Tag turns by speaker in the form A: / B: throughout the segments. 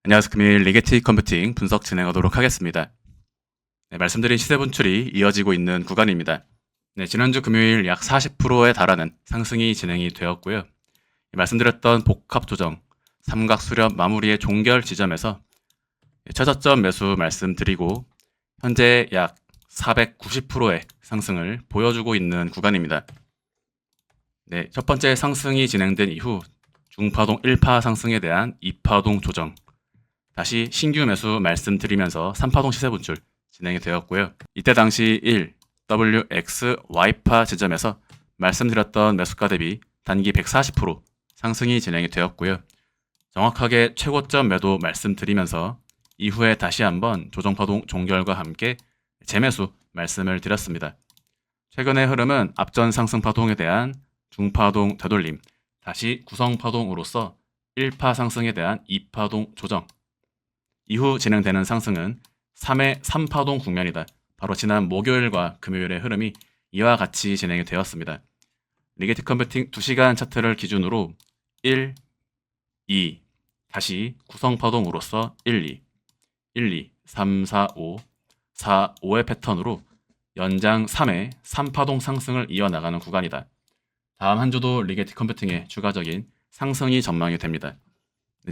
A: 안녕하세요. 금일 리게티 컴퓨팅 분석 진행하도록 하겠습니다. 네, 말씀드린 시세 분출이 이어지고 있는 구간입니다. 네, 지난주 금요일 약 40%에 달하는 상승이 진행이 되었고요. 말씀드렸던 복합 조정, 삼각 수렴 마무리의 종결 지점에서 최저점 매수 말씀드리고 현재 약 490%의 상승을 보여주고 있는 구간입니다. 네, 첫 번째 상승이 진행된 이후 중파동 1파 상승에 대한 2파동 조정, 다시 신규 매수 말씀드리면서 3파동 시세 분출 진행이 되었고요. 이때 당시 1, WX, Y파 지점에서 말씀드렸던 매수가 대비 단기 140% 상승이 진행이 되었고요. 정확하게 최고점 매도 말씀드리면서 이후에 다시 한번 조정파동 종결과 함께 재매수 말씀을 드렸습니다. 최근의 흐름은 앞전 상승파동에 대한 중파동 되돌림, 다시 구성파동으로서 1파 상승에 대한 2파동 조정, 이후 진행되는 상승은 3의 3파동 국면이다. 바로 지난 목요일과 금요일의 흐름이 이와 같이 진행이 되었습니다. 리게티 컴퓨팅 2시간 차트를 기준으로 1, 2, 다시 구성파동으로서 1, 2, 1, 2, 3, 4, 5, 4, 5의 패턴으로 연장 3의 3파동 상승을 이어나가는 구간이다. 다음 한 주도 리게티 컴퓨팅의 추가적인 상승이 전망이 됩니다.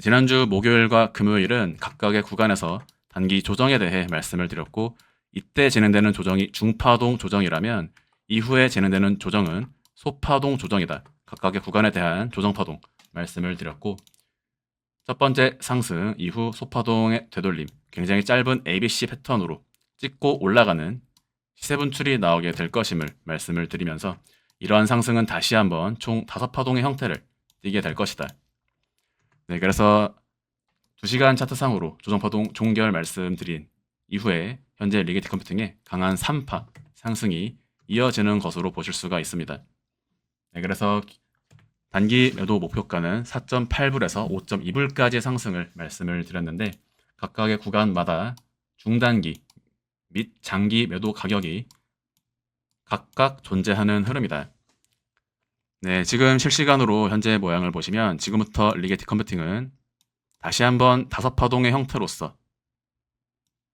A: 지난주 목요일과 금요일은 각각의 구간에서 단기 조정에 대해 말씀을 드렸고, 이때 진행되는 조정이 중파동 조정이라면 이후에 진행되는 조정은 소파동 조정이다. 각각의 구간에 대한 조정파동 말씀을 드렸고, 첫 번째 상승 이후 소파동의 되돌림, 굉장히 짧은 ABC 패턴으로 찍고 올라가는 시세 분출이 나오게 될 것임을 말씀을 드리면서 이러한 상승은 다시 한번 총 5파동의 형태를 띠게 될 것이다. 네, 그래서 2시간 차트상으로 조정파동 종결 말씀드린 이후에 현재 리게티 컴퓨팅의 강한 3파 상승이 이어지는 것으로 보실 수가 있습니다. 네, 그래서 단기 매도 목표가는 4.8불에서 5.2불까지의 상승을 말씀을 드렸는데, 각각의 구간마다 중단기 및 장기 매도 가격이 각각 존재하는 흐름이다. 네, 지금 실시간으로 현재 모양을 보시면 지금부터 리게티 컴퓨팅은 다시 한번 5파동의 형태로서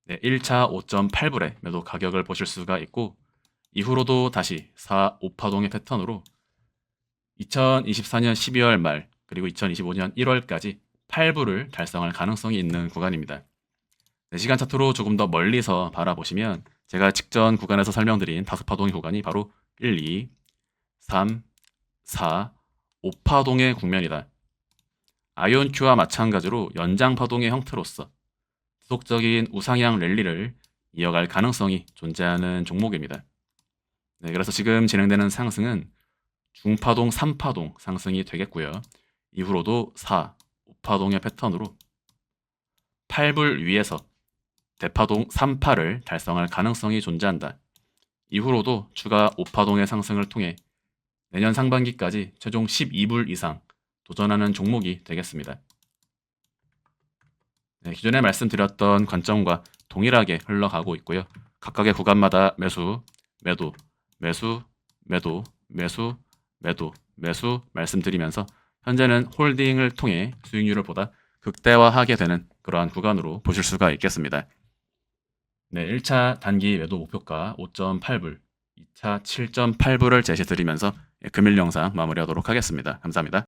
A: 1차 5.8불의 매도 가격을 보실 수가 있고, 이후로도 다시 4, 5파동의 패턴으로 2024년 12월 말 그리고 2025년 1월까지 8불을 달성할 가능성이 있는 구간입니다. 시간 차트로 조금 더 멀리서 바라보시면 제가 직전 구간에서 설명드린 5파동의 구간이 바로 1, 2, 3, 4, 5파동의 국면이다. 아이온큐와 마찬가지로 연장파동의 형태로서 지속적인 우상향 랠리를 이어갈 가능성이 존재하는 종목입니다. 네, 그래서 지금 진행되는 상승은 중파동 3파동 상승이 되겠고요. 이후로도 4, 5파동의 패턴으로 8불 위에서 대파동 3파를 달성할 가능성이 존재한다. 이후로도 추가 5파동의 상승을 통해 내년 상반기까지 최종 12불 이상 도전하는 종목이 되겠습니다. 네, 기존에 말씀드렸던 관점과 동일하게 흘러가고 있고요. 각각의 구간마다 매수, 매도, 매수, 매도, 매수, 매도, 매수 말씀드리면서 현재는 홀딩을 통해 수익률을 보다 극대화하게 되는 그러한 구간으로 보실 수가 있겠습니다. 네, 1차 단기 매도 목표가 5.8불, 2차 7.8불을 제시드리면서 금일 영상 마무리하도록 하겠습니다. 감사합니다.